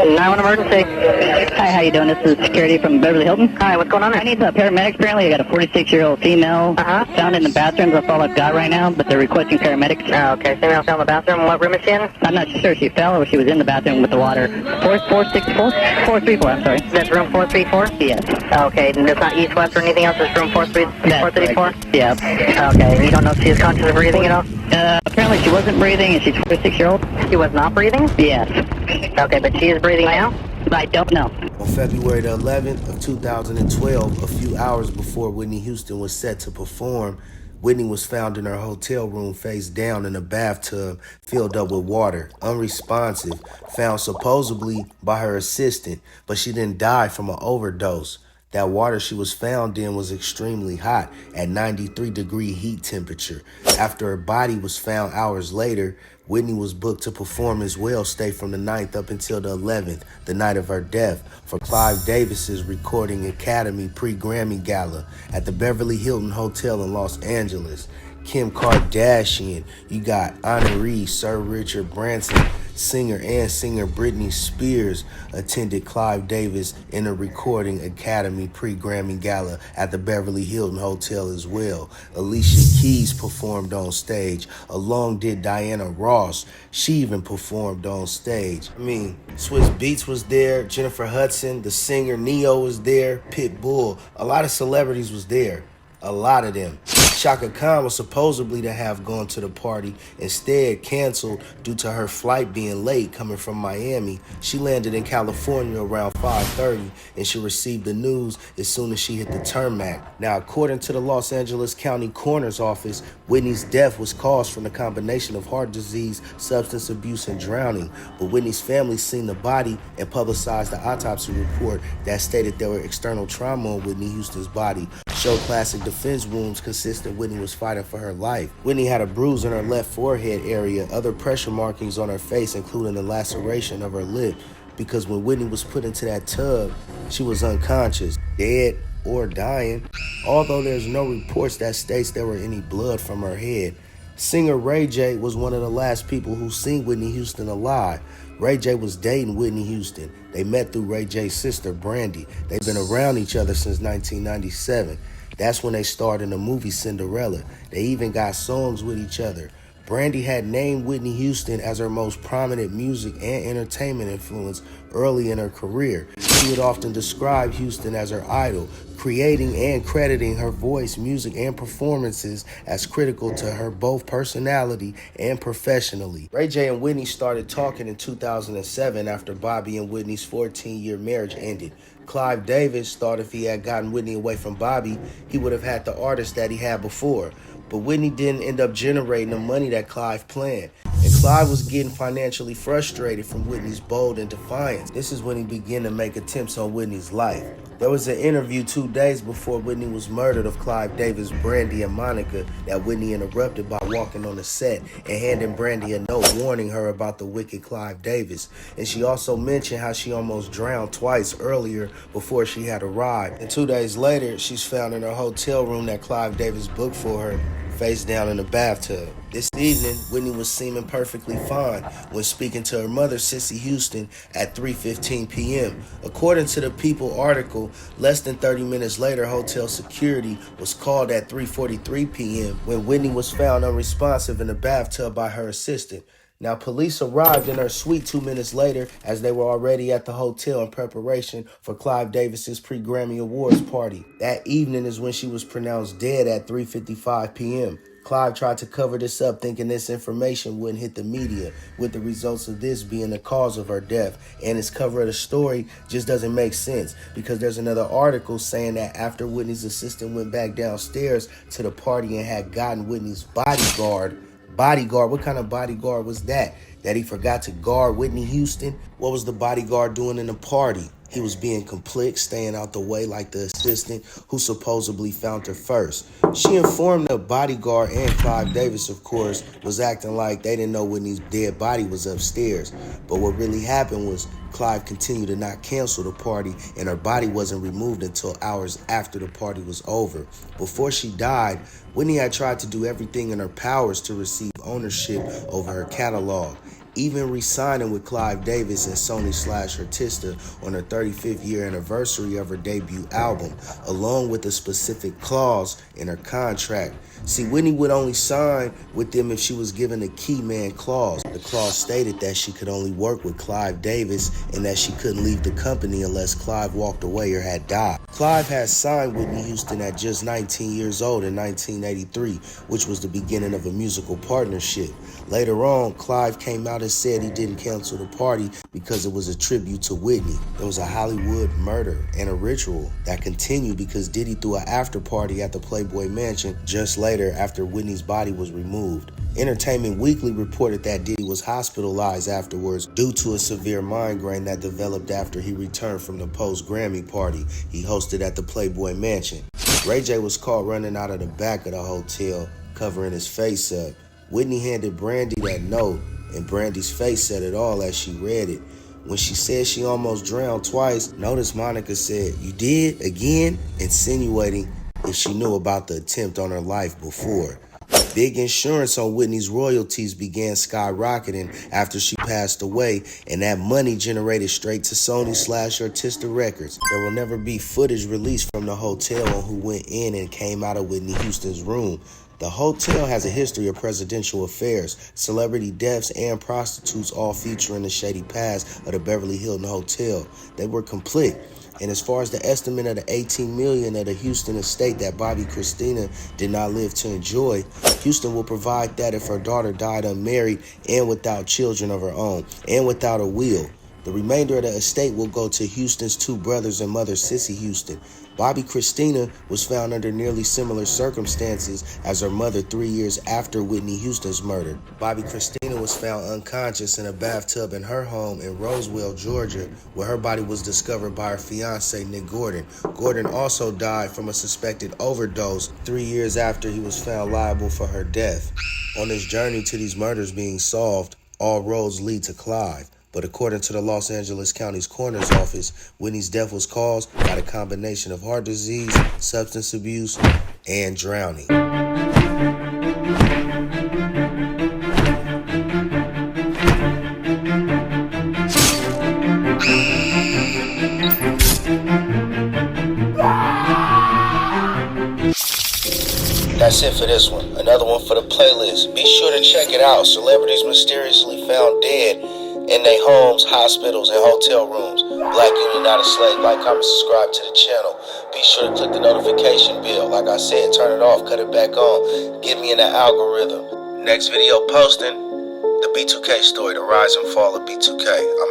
911 emergency. Hi, how you doing? This is security from Beverly Hilton. Hi, what's going on there? I need the paramedics. Apparently, I got a 46-year-old female found in the bathroom. That's all I've got right now, but they're requesting paramedics. Oh, okay. Female found in the bathroom. What room is she in? I'm not sure if she fell or she was in the bathroom with the water. 434, I'm sorry. That's room 434? Yes. Okay, and it's not east-west or anything else? It's room 434? Yeah. Okay, you don't know if she's conscious of breathing at all? Apparently she wasn't breathing, and she's 46-year-old. She was not breathing? Yes. Okay, but she is breathing now? I don't know. On February the 11th of 2012, a few hours before Whitney Houston was set to perform, Whitney was found in her hotel room face down in a bathtub filled up with water, unresponsive, found supposedly by her assistant, but she didn't die from an overdose. That water she was found in was extremely hot at 93-degree heat temperature. After her body was found hours later, Whitney was booked to perform as well, stay from the 9th up until the 11th, the night of her death, for Clive Davis's Recording Academy pre-Grammy Gala at the Beverly Hilton Hotel in Los Angeles. Kim Kardashian, you got honoree Sir Richard Branson, singer Britney Spears attended Clive Davis in a Recording Academy pre-Grammy Gala at the Beverly Hilton Hotel as well. Alicia Keys performed on stage, along did Diana Ross. She even performed on stage. Swiss Beats was there, Jennifer Hudson, the singer Neo was there, Pitbull. A lot of celebrities was there. A lot of them. Chaka Khan was supposedly to have gone to the party, instead canceled due to her flight being late coming from Miami. She landed in California around 5:30 and she received the news as soon as she hit the tarmac. Now, according to the Los Angeles County Coroner's Office, Whitney's death was caused from a combination of heart disease, substance abuse, and drowning. But Whitney's family seen the body and publicized the autopsy report that stated there were external trauma on Whitney Houston's body, showed classic defense wounds consistent Whitney was fighting for her life. Whitney had a bruise on her left forehead area, other pressure markings on her face, including the laceration of her lip, because when Whitney was put into that tub, she was unconscious, dead or dying, although there's no reports that states there were any blood from her head. Singer Ray J was one of the last people who seen Whitney Houston alive. Ray J was dating Whitney Houston. They met through Ray J's sister, Brandy. They've been around each other since 1997. That's when they starred in the movie Cinderella. They even got songs with each other. Brandy had named Whitney Houston as her most prominent music and entertainment influence early in her career. She would often describe Houston as her idol, creating and crediting her voice, music, and performances as critical to her both personality and professionally. Ray J and Whitney started talking in 2007 after Bobby and Whitney's 14-year marriage ended. Clive Davis thought if he had gotten Whitney away from Bobby, he would have had the artist that he had before. But Whitney didn't end up generating the money that Clive planned. And Clive was getting financially frustrated from Whitney's bold and defiance. This is when he began to make attempts on Whitney's life. There was an interview 2 days before Whitney was murdered of Clive Davis, Brandy, and Monica that Whitney interrupted by walking on the set and handing Brandy a note warning her about the wicked Clive Davis. And she also mentioned how she almost drowned twice earlier before she had arrived. And 2 days later, she's found in her hotel room that Clive Davis booked for her, face down in the bathtub. This evening, Whitney was seeming perfectly fine when speaking to her mother, Cissy Houston, at 3:15 p.m. According to the People article, less than 30 minutes later, hotel security was called at 3:43 p.m. when Whitney was found unresponsive in the bathtub by her assistant. Now, police arrived in her suite 2 minutes later as they were already at the hotel in preparation for Clive Davis's pre-Grammy Awards party. That evening is when she was pronounced dead at 3:55 p.m. Clive tried to cover this up, thinking this information wouldn't hit the media, with the results of this being the cause of her death. And his cover of the story just doesn't make sense, because there's another article saying that after Whitney's assistant went back downstairs to the party and had gotten Whitney's bodyguard, what kind of bodyguard was that? That he forgot to guard Whitney Houston? What was the bodyguard doing in the party? He was being complicit, staying out the way like the assistant who supposedly found her first. She informed the bodyguard and Clive Davis, of course, was acting like they didn't know Whitney's dead body was upstairs. But what really happened was Clive continued to not cancel the party, and her body wasn't removed until hours after the party was over. Before she died, Whitney had tried to do everything in her powers to receive ownership over her catalog. even re-signing with Clive Davis and Sony/Artista on her 35th year anniversary of her debut album, along with a specific clause in her contract. See, Whitney would only sign with them if she was given a key man clause. The clause stated that she could only work with Clive Davis and that she couldn't leave the company unless Clive walked away or had died. Clive had signed Whitney Houston at just 19 years old in 1983, which was the beginning of a musical partnership. Later on, Clive came out and said he didn't cancel the party because it was a tribute to Whitney. There was a Hollywood murder and a ritual that continued because Diddy threw an after party at the Playboy Mansion just later after Whitney's body was removed. Entertainment Weekly reported that Diddy was hospitalized afterwards due to a severe migraine that developed after he returned from the post-Grammy party he hosted at the Playboy Mansion. Ray J was caught running out of the back of the hotel, covering his face up. Whitney handed Brandy that note, and Brandy's face said it all as she read it. When she said she almost drowned twice, notice Monica said, "You did? Again?" insinuating if she knew about the attempt on her life before. Big insurance on Whitney's royalties began skyrocketing after she passed away, and that money generated straight to Sony/Artista Records. There will never be footage released from the hotel on who went in and came out of Whitney Houston's room. The hotel has a history of presidential affairs, celebrity deaths, and prostitutes all feature in the shady past of the Beverly Hilton Hotel. They were complete. And as far as the estimate of the $18 million of the Houston estate that Bobby Christina did not live to enjoy, Houston will provide that if her daughter died unmarried and without children of her own, and without a will. The remainder of the estate will go to Houston's two brothers and mother, Cissy Houston. Bobby Christina was found under nearly similar circumstances as her mother 3 years after Whitney Houston's murder. Bobby Christina was found unconscious in a bathtub in her home in Roswell, Georgia, where her body was discovered by her fiance, Nick Gordon. Gordon also died from a suspected overdose 3 years after he was found liable for her death. On this journey to these murders being solved, all roads lead to Clive. But according to the Los Angeles County's coroner's office, Whitney's death was caused by the combination of heart disease, substance abuse, and drowning. That's it for this one. Another one for the playlist. Be sure to check it out. Celebrities mysteriously found dead in their homes, hospitals, and hotel rooms. Black Union Not a Slave. Like, comment, subscribe to the channel. Be sure to click the notification bell. Like I said, turn it off, cut it back on. Get me in the algorithm. Next video posting, the B2K story, the rise and fall of B2K. I'm out.